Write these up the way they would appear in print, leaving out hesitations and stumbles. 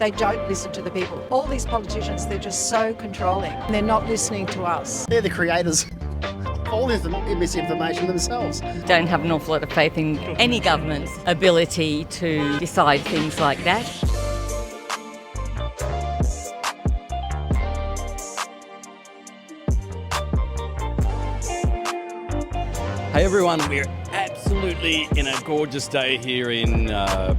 They don't listen to the people. All these politicians, they're just so controlling. They're not listening to us. They're the creators of all this misinformation themselves. Don't have an awful lot of faith in any government's ability to decide things like that. Hey everyone, we're absolutely in a gorgeous day here in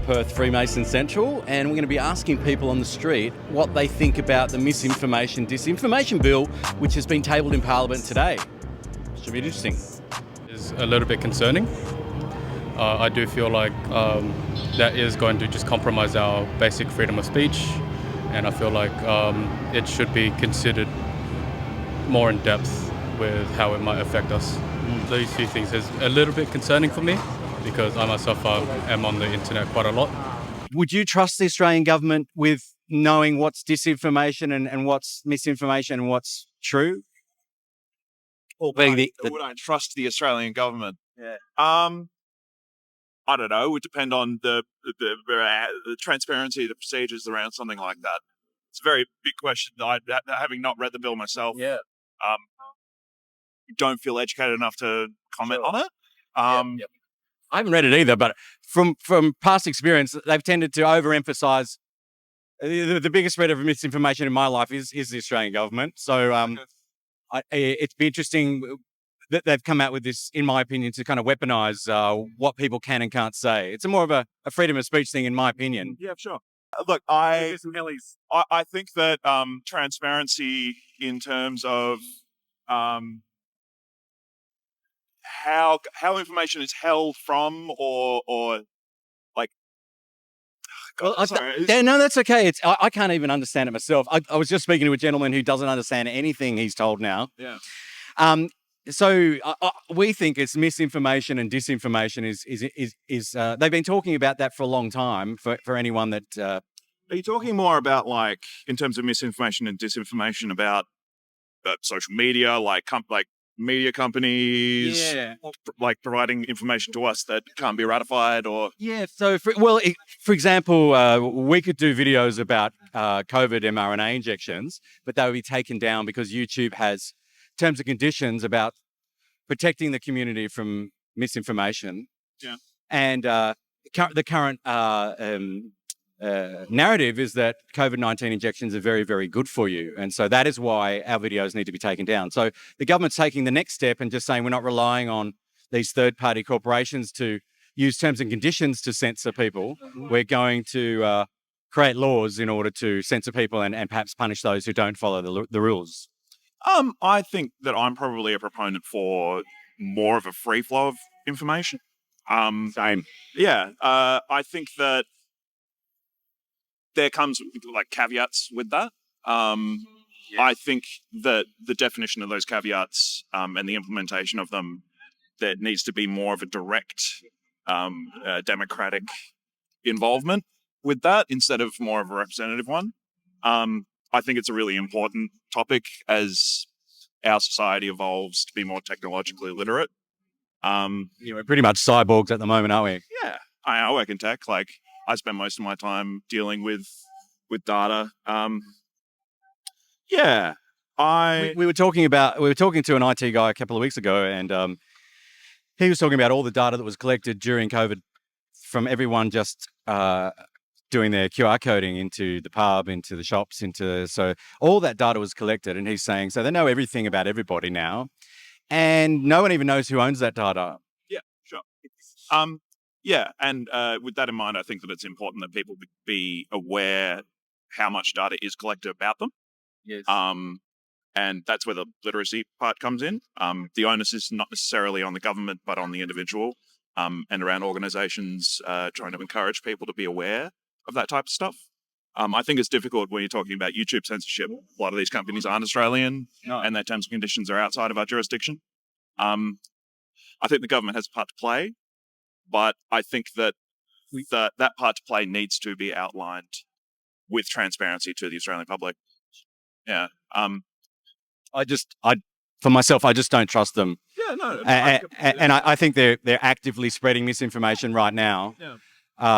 Perth Freemason Central, and we're going to be asking people on the street what they think about the misinformation, disinformation bill which has been tabled in Parliament today. Should be interesting. Is a little bit concerning. I do feel like that is going to just compromise our basic freedom of speech, and I feel like it should be considered more in depth with how it might affect us. These few things is a little bit concerning for me because I myself am on the internet quite a lot. Would you trust the Australian government with knowing what's disinformation and what's misinformation and what's true? Would I trust the Australian government? Yeah. I don't know. It would depend on the transparency, the procedures around something like that. It's a very big question. Having not read the bill myself, don't feel educated enough to comment on it. I haven't read it either, but from past experience, they've tended to overemphasise the biggest spread of misinformation in my life is the Australian government. So it'd be interesting that they've come out with this, in my opinion, to kind of weaponise what people can and can't say. It's more of a freedom of speech thing, in my opinion. Yeah, sure. Look, I think that transparency in terms of how information is held from or like. God, No, that's okay. I can't even understand it myself. I was just speaking to a gentleman who doesn't understand anything he's told now. Yeah. So we think it's misinformation and disinformation is they've been talking about that for a long time for anyone that. Are you talking more about, like, in terms of misinformation and disinformation about social media, like media companies, like providing information to us that can't be ratified, or? Yeah. So, for example, we could do videos about COVID mRNA injections, but they would be taken down because YouTube has terms and conditions about protecting the community from misinformation. Yeah. And the current narrative is that COVID-19 injections are very, very good for you. And so that is why our videos need to be taken down. So the government's taking the next step and just saying we're not relying on these third-party corporations to use terms and conditions to censor people. We're going to create laws in order to censor people and perhaps punish those who don't follow the rules. I think that I'm probably a proponent for more of a free flow of information. Same. Yeah. I think that there comes like caveats with that. I think that the definition of those caveats and the implementation of them, there needs to be more of a direct democratic involvement with that instead of more of a representative one. I think it's a really important topic as our society evolves to be more technologically literate. We're pretty much cyborgs at the moment, aren't we? Yeah. I work in tech. Like, I spend most of my time dealing with data. We were talking to an IT guy a couple of weeks ago, and he was talking about all the data that was collected during COVID from everyone just doing their QR coding into the pub, into the shops, so all that data was collected, and he's saying, so they know everything about everybody now, and no one even knows who owns that data. Yeah, sure. And with that in mind, I think that it's important that people be aware how much data is collected about them. Yes. And that's where the literacy part comes in. The onus is not necessarily on the government, but on the individual, and around organisations trying to encourage people to be aware of that type of stuff. I think it's difficult when you're talking about YouTube censorship. A lot of these companies aren't Australian, and their terms and conditions are outside of our jurisdiction. I think the government has a part to play, but I think that that part to play needs to be outlined with transparency to the Australian public. Yeah. For myself, I just don't trust them. Yeah, no. And I think they're actively spreading misinformation right now. Yeah.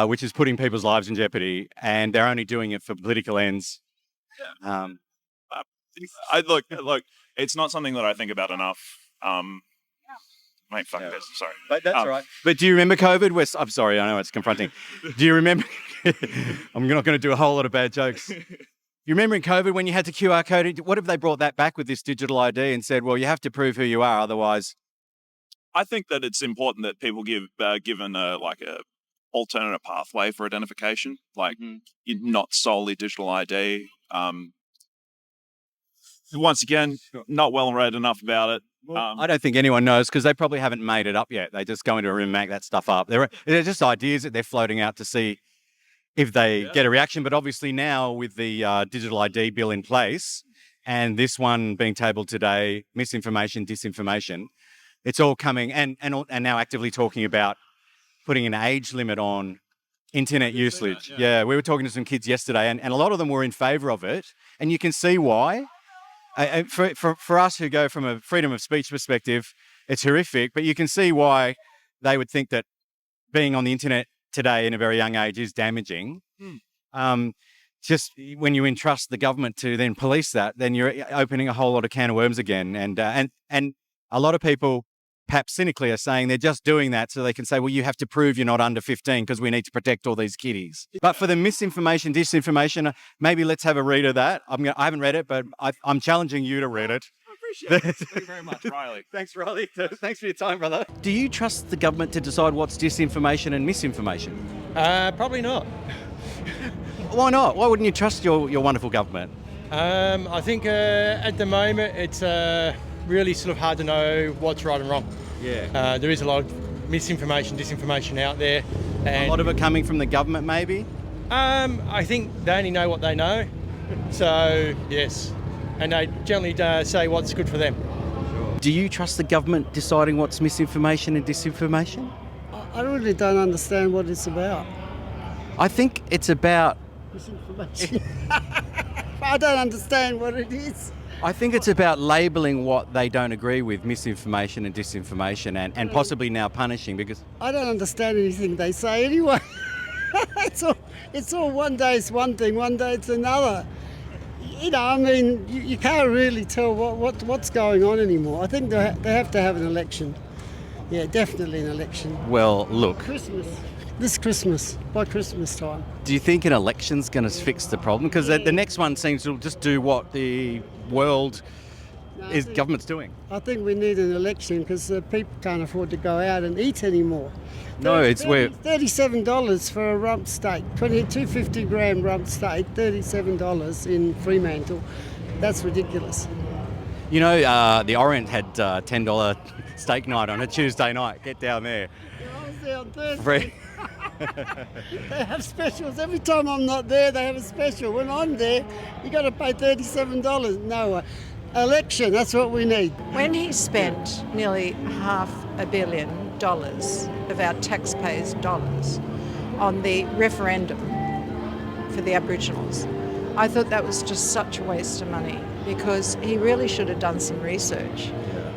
which is putting people's lives in jeopardy, and they're only doing it for political ends. Look, it's not something that I think about enough. Mate, fuck this. Sorry. But that's all right. But do you remember COVID? I'm sorry, I know it's confronting. Do you remember? I'm not going to do a whole lot of bad jokes. You remember in COVID when you had to QR code it? What if they brought that back with this digital ID and said, well, you have to prove who you are, otherwise... I think that it's important that people given a alternative pathway for identification, not solely digital ID. Once again, not well read enough about it. I don't think anyone knows because they probably haven't made it up yet. They just go into a room and make that stuff up. They're just ideas that they're floating out to see if they get a reaction. But obviously now with the digital ID bill in place and this one being tabled today, misinformation, disinformation, it's all coming and now actively talking about putting an age limit on internet usage. Yeah, we were talking to some kids yesterday and a lot of them were in favour of it. And you can see why. For us who go from a freedom of speech perspective, it's horrific, but you can see why they would think that being on the internet today in a very young age is damaging. Just when you entrust the government to then police that, then you're opening a whole lot of can of worms again. And a lot of people, perhaps cynically, are saying they're just doing that so they can say, well, you have to prove you're not under 15 because we need to protect all these kiddies. But for the misinformation, disinformation, maybe let's have a read of that. I haven't read it, but I'm challenging you to read it. I appreciate it. Thank you very much, Riley. Thanks, Riley. Thanks for your time, brother. Do you trust the government to decide what's disinformation and misinformation? Probably not. Why not? Why wouldn't you trust your wonderful government? I think at the moment it's really sort of hard to know what's right and wrong. Yeah. There is a lot of misinformation, disinformation out there. And a lot of it coming from the government, maybe? I think they only know what they know. So, yes. And they generally say what's good for them. Do you trust the government deciding what's misinformation and disinformation? I really don't understand what it's about. I think it's about... Misinformation. I don't understand what it is. I think it's about labelling what they don't agree with, misinformation and disinformation, and possibly now punishing because... I don't understand anything they say anyway. It's all one day it's one thing, one day it's another. You know, I mean, you can't really tell what's going on anymore. I think they have to have an election. Yeah, definitely an election. Well, look... This Christmas, by Christmas time. Do you think an election's going to fix the problem? Because the next one seems to just do what the world government's doing. I think we need an election because people can't afford to go out and eat anymore. No, it's where... $37 for a rump steak, 250 gram rump steak, $37 in Fremantle. That's ridiculous. You know, the Orient had $10 steak night on a Tuesday night. Get down there. I was there on Thursday. Free. They have specials. Every time I'm not there, they have a special. When I'm there, you got to pay $37. No, election, that's what we need. When he spent nearly $500 million of our taxpayers' dollars on the referendum for the Aboriginals, I thought that was just such a waste of money because he really should have done some research.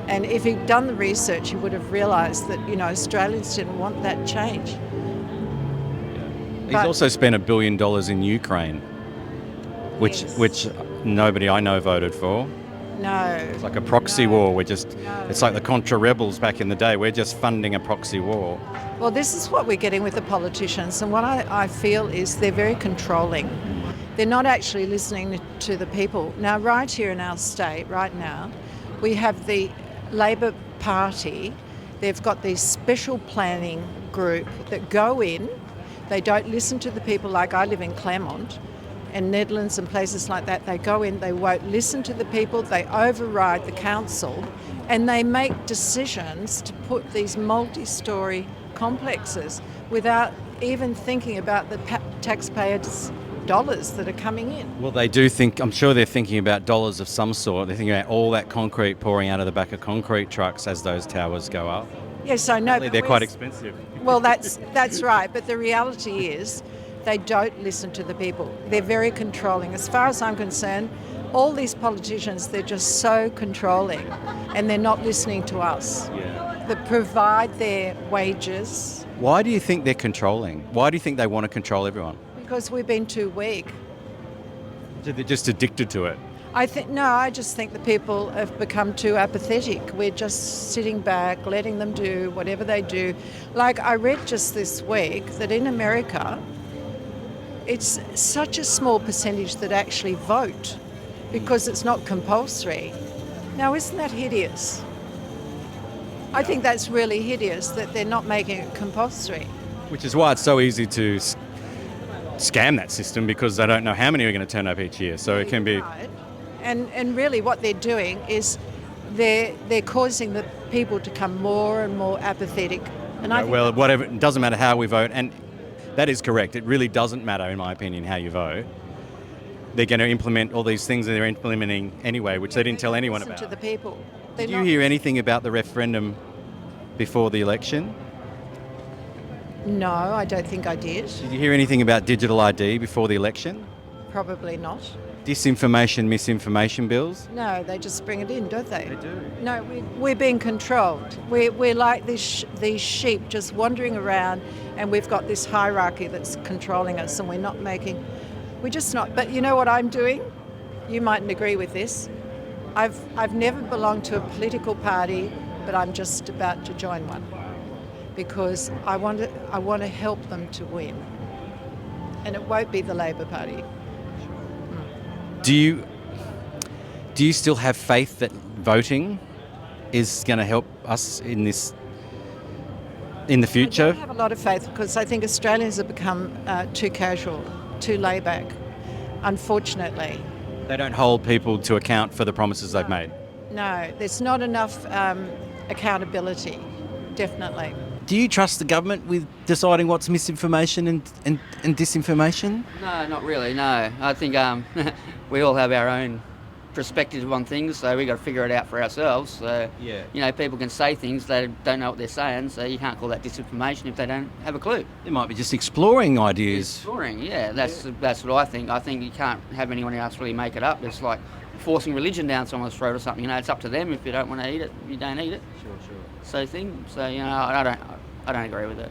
And if he'd done the research, he would have realised that, you know, Australians didn't want that change. He's also spent $1 billion in Ukraine, which nobody I know voted for. No. It's like a proxy war. It's like the Contra rebels back in the day. We're just funding a proxy war. Well, this is what we're getting with the politicians, and what I feel is they're very controlling. They're not actually listening to the people. Now, right here in our state, right now, we have the Labor Party. They've got this special planning group that go in. They don't listen to the people. Like I live in Claremont and Nedlands and places like that. They go in, they won't listen to the people, they override the council, and they make decisions to put these multi-storey complexes without even thinking about the taxpayers' dollars that are coming in. Well, they do think, I'm sure they're thinking about dollars of some sort. They're thinking about all that concrete pouring out of the back of concrete trucks as those towers go up. Yes, I know. Apparently they're quite expensive. Well, that's right. But the reality is they don't listen to the people. They're very controlling. As far as I'm concerned, all these politicians, they're just so controlling and they're not listening to us. Yeah. They provide their wages Why do you think they're controlling? Why do you think they want to control everyone? Because we've been too weak. So they're just addicted to it. I just think the people have become too apathetic. We're just sitting back, letting them do whatever they do. Like I read just this week that in America, it's such a small percentage that actually vote because it's not compulsory. Now, isn't that hideous? I think that's really hideous that they're not making it compulsory. Which is why it's so easy to scam that system, because they don't know how many are going to turn up each year. So it can be... Right. And really what they're doing is they're causing the people to become more and more apathetic. And I think well, whatever, it doesn't matter how we vote, and that is correct. It really doesn't matter, in my opinion, how you vote. They're going to implement all these things that they're implementing anyway, which they didn't tell anyone listen about. to the people. Did you hear anything about the referendum before the election? No, I don't think I did. Did you hear anything about digital ID before the election? Probably not. Disinformation, misinformation bills? No, they just bring it in, don't they? They do. No, we're being controlled. We're like these sheep just wandering around, and we've got this hierarchy that's controlling us, and we're just not. But you know what I'm doing? You mightn't agree with this. I've never belonged to a political party, but I'm just about to join one because I want to help them to win, and it won't be the Labor Party. Do you still have faith that voting is going to help us in the future? I don't have a lot of faith because I think Australians have become too casual, too laid back, unfortunately. They don't hold people to account for the promises they've made. No, there's not enough accountability, definitely. Do you trust the government with deciding what's misinformation and disinformation? No, not really, no. I think we all have our own perspective on things, so we've got to figure it out for ourselves. So, Yeah. you know, people can say things, they don't know what they're saying, so you can't call that disinformation if they don't have a clue. They might be just exploring ideas. Exploring, yeah, that's what I think. I think you can't have anyone else really make it up. It's like forcing religion down someone's throat or something. You know, it's up to them. If you don't want to eat it, you don't eat it. Sure. So you know, I don't agree with it.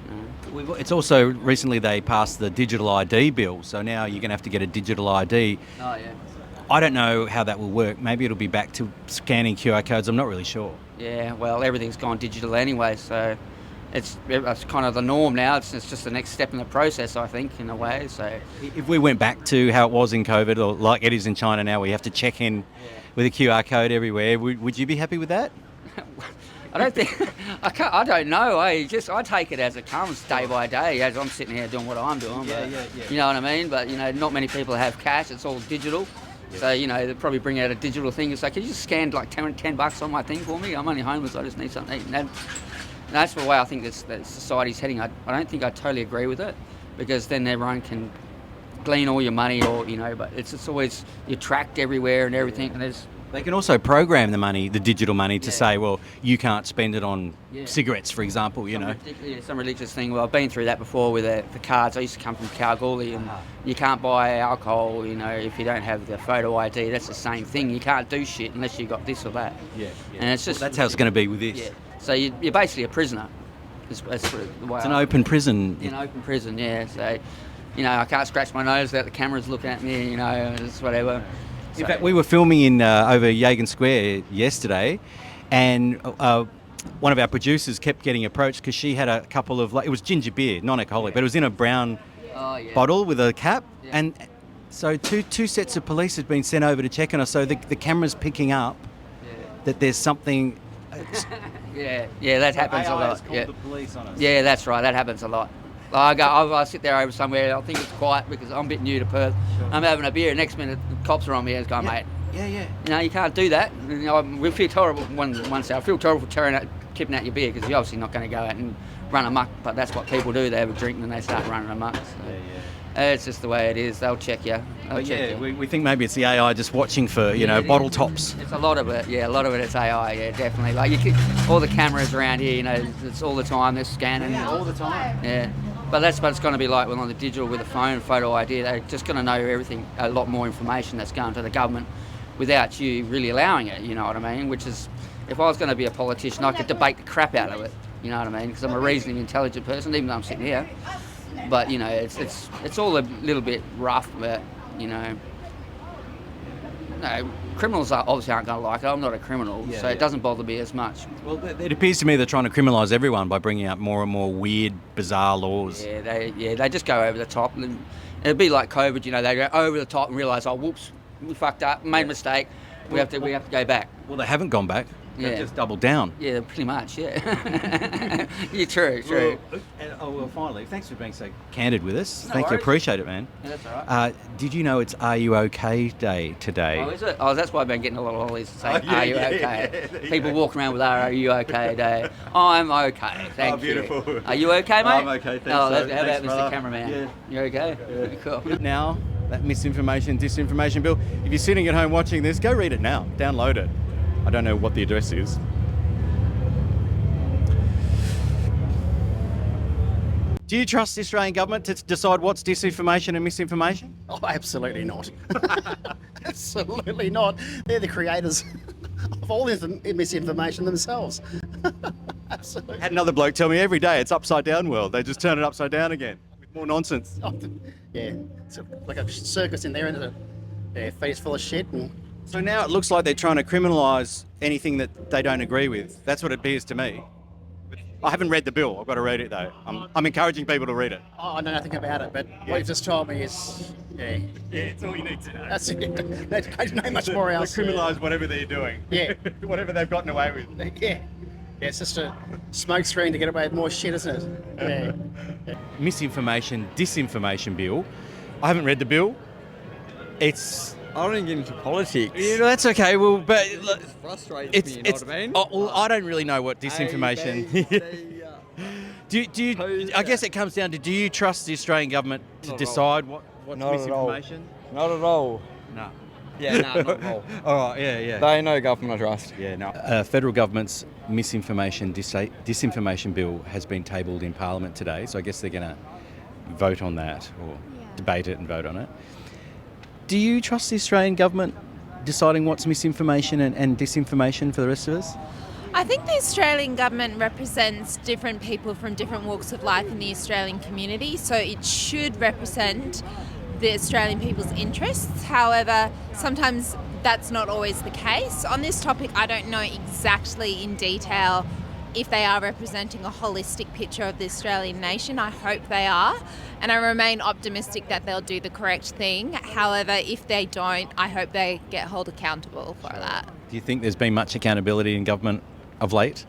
No. It's also recently they passed the digital ID bill, so now you're going to have to get a digital ID. Oh yeah. I don't know how that will work. Maybe it'll be back to scanning QR codes. I'm not really sure. Yeah, well, everything's gone digital anyway, so it's kind of the norm now. It's just the next step in the process, I think, in a way. So If we went back to how it was in COVID, or like it is in China now, we have to check in with a QR code everywhere, would you be happy with that? I don't think I don't know. I take it as it comes, day by day, as I'm sitting here doing what I'm doing. Yeah. You know what I mean? But you know, not many people have cash. It's all digital. Yeah. So you know, they'll probably bring out a digital thing. It's like, can you just scan like $10 on my thing for me? I'm only homeless. I just need something to eat. And that's the way I think that society's heading. I don't think I totally agree with it, because then everyone can glean all your money, or you know. But it's always, you're tracked everywhere and everything. And They can also program the money, the digital money, to say, well, you can't spend it on cigarettes, for example, you know. Some religious thing. Well, I've been through that before with the cards. I used to come from Kalgoorlie, and you can't buy alcohol, you know, if you don't have the photo ID. That's the same thing. You can't do shit unless you got this or that. Yeah. And it's just... Well, that's how it's going to be with this. Yeah. So you're basically a prisoner. That's the way It's an open prison. An open prison, yeah. So, you know, I can't scratch my nose without the cameras looking at me, you know, it's whatever. In fact, we were filming in over Yagan Square yesterday, and one of our producers kept getting approached because she had a couple of, it was ginger beer, non-alcoholic, but it was in a brown bottle with a cap, and so two sets of police had been sent over to check on us, so the camera's picking up that there's something... Yeah, that happens a lot. Called the police on us. Yeah, that's right, that happens a lot. I sit there over somewhere, I think it's quiet because I'm a bit new to Perth. Sure. I'm having a beer, next minute the cops are on me and it's going, mate. Yeah. You know, you can't do that. You know, we feel terrible once I feel terrible for tipping out your beer, because you're obviously not going to go out and run amok, but that's what people do. They have a drink and then they start running amok. So. It's just the way it is. They'll check you. We think maybe it's the AI just watching for, you know, bottle tops. It's a lot of it, a lot of it it's AI, definitely. Like all the cameras around here, you know, it's all the time, they're scanning. All the time. Yeah. But that's what it's going to be like on the digital with the phone, photo ID. They're just going to know everything, a lot more information that's going to the government without you really allowing it, you know what I mean? Which is, if I was going to be a politician, I could debate the crap out of it. You know what I mean? Because I'm a reasoning, intelligent person, even though I'm sitting here. But you know, it's all a little bit rough. But you know, no, criminals obviously aren't going to like it. I'm not a criminal, so it doesn't bother me as much. Well, it appears to me they're trying to criminalise everyone by bringing out more and more weird, bizarre laws. They just go over the top. And it'd be like COVID. You know, they go over the top and realise, oh, whoops, we fucked up, made a mistake. We have to go back. Well, they haven't gone back. They've just doubled down. Yeah, pretty much. Yeah. Yeah, true. Well, finally, thanks for being so candid with us. No Thank you, worries. appreciate it, man. Yeah, that's all right. Did you know it's Are You OK Day today? Oh, is it? Oh, that's why I've been getting a lot of hollies saying, are you okay? People walking around with Are you okay day. I'm okay, thank you. Beautiful. Are you okay, mate? I'm okay, thanks. How Thanks, about Mr. brother. Cameraman? Yeah. You okay? Yeah. Cool. Now, that misinformation, disinformation bill, if you're sitting at home watching this, go read it now. Download it. I don't know what the address is. Do you trust the Australian government to decide what's disinformation and misinformation? Oh, absolutely not. Absolutely not. They're the creators of all this misinformation themselves. Absolutely. I had another bloke tell me every day it's upside down world. They just turn it upside down again with more nonsense. Oh, yeah, it's like a circus in there, isn't it? Face full of shit. And So now it looks like they're trying to criminalise anything that they don't agree with. That's what it appears to me. I haven't read the bill. I've got to read it though. I'm encouraging people to read it. I know nothing about it, but what you've just told me is, yeah, it's all you need to know. that's it. I don't know much more else. Criminalise whatever they're doing. Yeah. Whatever they've gotten away with. Yeah. Yeah, it's just a smoke screen to get away with more shit, isn't it? Yeah. Misinformation, disinformation bill. I haven't read the bill. It's... I don't get into politics. You know, that's okay. Well, but look, It frustrates me, you know what I mean? well, I don't really know what disinformation. Do you? I guess it comes down to: do you trust the Australian government to Not at decide what's Not at all. misinformation? Not at all. No. Yeah, no, not at all. All right. Yeah. They ain't no government I trust. Yeah. No. Federal government's misinformation disinformation bill has been tabled in Parliament today, so I guess they're going to vote on that or debate it and vote on it. Do you trust the Australian government deciding what's misinformation and disinformation for the rest of us? I think the Australian government represents different people from different walks of life in the Australian community, so it should represent the Australian people's interests. However, sometimes that's not always the case. On this topic, I don't know exactly in detail if they are representing a holistic picture of the Australian nation. I hope they are, and I remain optimistic that they'll do the correct thing. However, if they don't, I hope they get held accountable for that. Do you think there's been much accountability in government of late?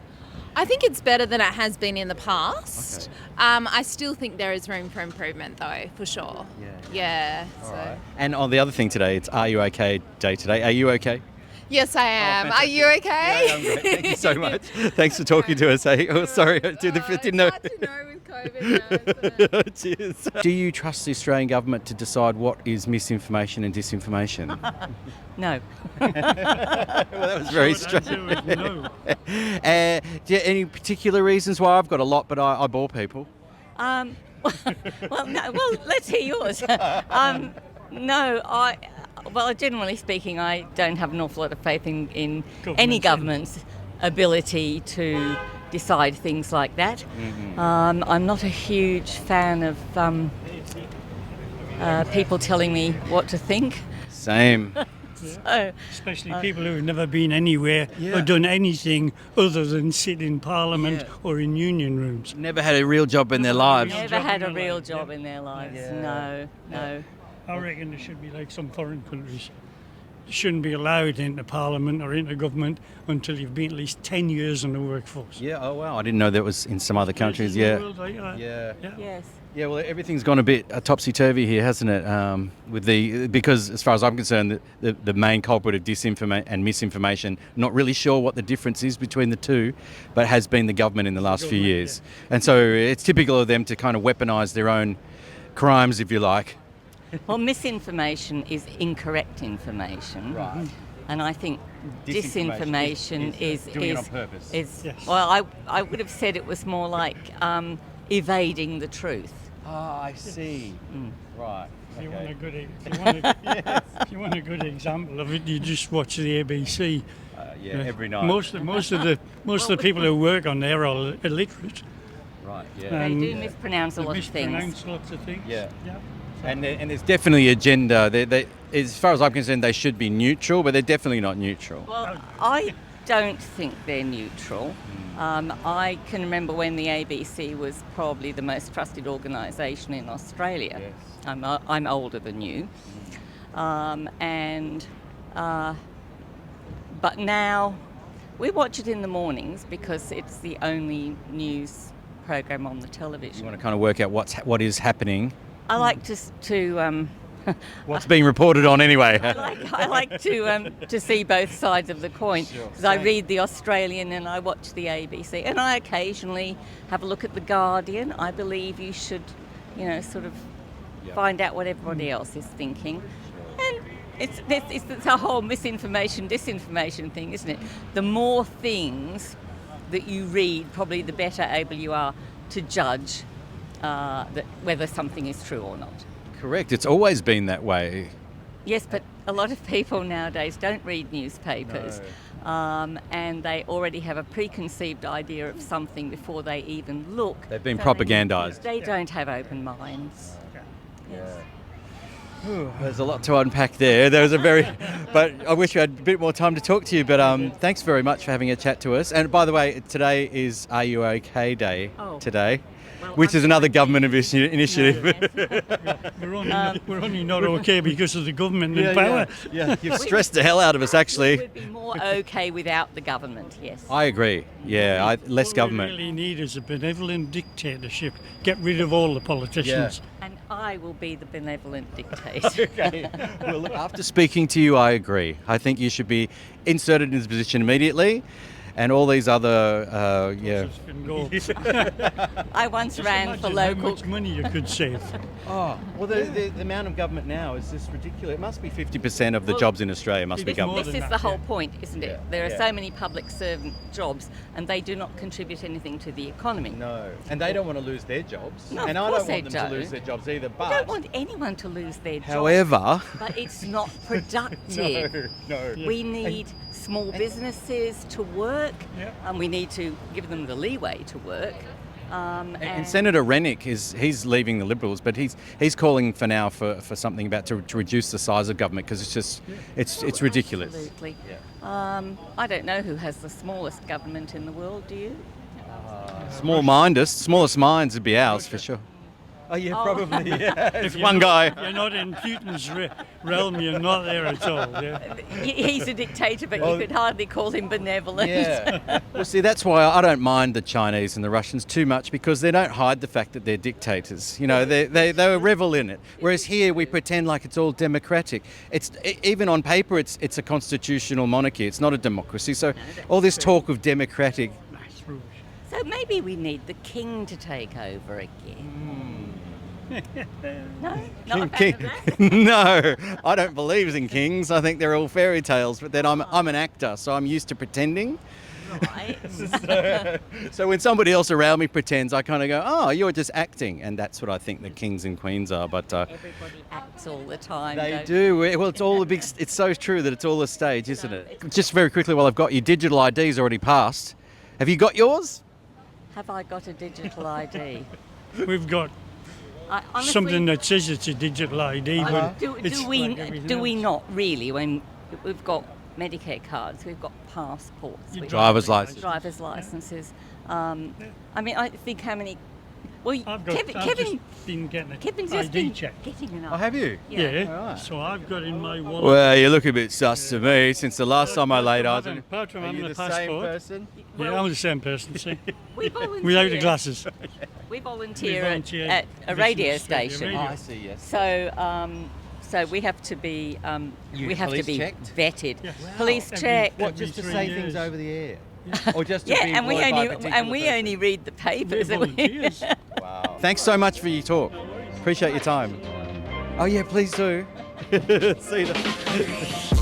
I think it's better than it has been in the past. I still think there is room for improvement, though, for sure. Yeah. So. And on the other thing today, it's Are You OK Day today. Are you okay? Yes, I am. Are you okay? Yeah, I'm great. Thank you so much. Thanks for talking to us. Hey? Oh, sorry, I didn't know. It's hard to know with COVID now, isn't it? Cheers. Do you trust the Australian government to decide what is misinformation and disinformation? No. Well, that was very strange. No. Do you any particular reasons why? I've got a lot, but I bore people. Well, no. Well, let's hear yours. No, well, generally speaking, I don't have an awful lot of faith in any government's ability to decide things like that. I'm not a huge fan of people telling me what to think. Same. So, Especially people who have never been anywhere or done anything other than sit in Parliament or in union rooms. Never had a real job in their lives. never had a real job in their lives. No. I reckon it should be like some foreign countries. You shouldn't be allowed into Parliament or into government until you've been at least 10 years in the workforce. Yeah, oh wow, I didn't know that was in some other countries. In the world like that. Yes. Yeah, well, everything's gone a bit topsy-turvy here, hasn't it? Because as far as I'm concerned, the main culprit of disinformation and misinformation, not really sure what the difference is between the two, but has been the government in the last few years. And so it's typical of them to kind of weaponise their own crimes, if you like. Well, misinformation is incorrect information. Right. And I think disinformation is doing it on purpose. Well, I would have said it was more like evading the truth. Ah, I see. Right. If you want a good, if you want a good example of it, you just watch the ABC. Every night. Most of the people who work on there are illiterate. Right. Yeah. They And do mispronounce a lot of things. mispronounce lots of things. Yeah. Yeah. And there's definitely agenda. They, as far as I'm concerned, they should be neutral, but they're definitely not neutral. Well, I don't think they're neutral. I can remember when the ABC was probably the most trusted organisation in Australia. Yes. I'm older than you, but now we watch it in the mornings because it's the only news program on the television. You want to kind of work out what is happening. I like to What's being reported on anyway. I like to see both sides of the coin because I read the Australian and I watch the ABC and I occasionally have a look at the Guardian. I believe you should, sort of find out what everybody else is thinking. And it's a whole misinformation, disinformation thing, isn't it? The more things that you read, probably the better able you are to judge whether something is true or not. Correct. It's always been that way. Yes, but a lot of people nowadays don't read newspapers, and they already have a preconceived idea of something before they even look. They've been propagandised. They don't have open minds. Yes. There's a lot to unpack there. But I wish we had a bit more time to talk to you. But thanks very much for having a chat to us. And by the way, today is Are You OK Day today. Which is another government initiative. We're only not okay because of the government in power. Yeah, you've stressed the hell out of us, actually. We'd be more okay without the government, yes. I agree. Yeah, less government. What we really need is a benevolent dictatorship. Get rid of all the politicians. And I will be the benevolent dictator. Okay. Well, look, after speaking to you, I agree. I think you should be inserted in this position immediately. And all these other, I once ran for local. How much money you could save. Oh, well, the amount of government now is just ridiculous. It must be 50% of the jobs in Australia must be government. This is the whole point, isn't it? There are so many public servant jobs, and they do not contribute anything to the economy. No, and they don't want to lose their jobs. No, and of I course don't want them they to lose their jobs either. But I don't want anyone to lose their jobs. However, but it's not productive. No. We need small businesses to work, and we need to give them the leeway to work. And Senator Rennick he's leaving the Liberals, but he's calling for now for something about to reduce the size of government because it's just it's ridiculous. Absolutely. I don't know who has the smallest government in the world. Do you? Smallest minds would be ours for sure. Oh yeah, probably. Yeah. If one guy. You're not in Putin's realm. You're not there at all. Yeah. He's a dictator, but you could hardly call him benevolent. Yeah. Well, see, that's why I don't mind the Chinese and the Russians too much because they don't hide the fact that they're dictators. They revel in it. Whereas here we pretend like it's all democratic. Even on paper, it's a constitutional monarchy. It's not a democracy. So all this talk of democratic. So maybe we need the king to take over again. No, not King. No, I don't believe in kings. I think they're all fairy tales. But then I'm an actor, so I'm used to pretending. Right. So when somebody else around me pretends, I kind of go, "Oh, you're just acting," and that's what I think the kings and queens are. But everybody acts all the time. They do. Well, it's all a big. It's so true that it's all a stage, isn't it? Just very quickly, while I've got you, digital ID's already passed. Have you got yours? Have I got a digital ID? We've got honestly, something that says it's a digital ID, but do we not really? When we've got Medicare cards, we've got passports, Driver's license, driver's licenses. I mean, I think how many. Well, I've just been getting a Kevin's ID just been check. getting an ID. Oh, have you? Yeah. Right. So I've got in my wallet. Well, you look a bit sus to me since the last time I laid eyes on you. Apart from having Are you a the passport. same person? Yeah, I'm the same person, see. We volunteer. Without the glasses. We volunteer at a radio station. Oh, I see, yes. So we have to be checked? vetted. Yes. Police check. What, just to say things over the air? Or just to be and we employed by a particular person? only read the papers. Wow. Thanks so much for your talk. Appreciate your time. Oh yeah, please do. See you.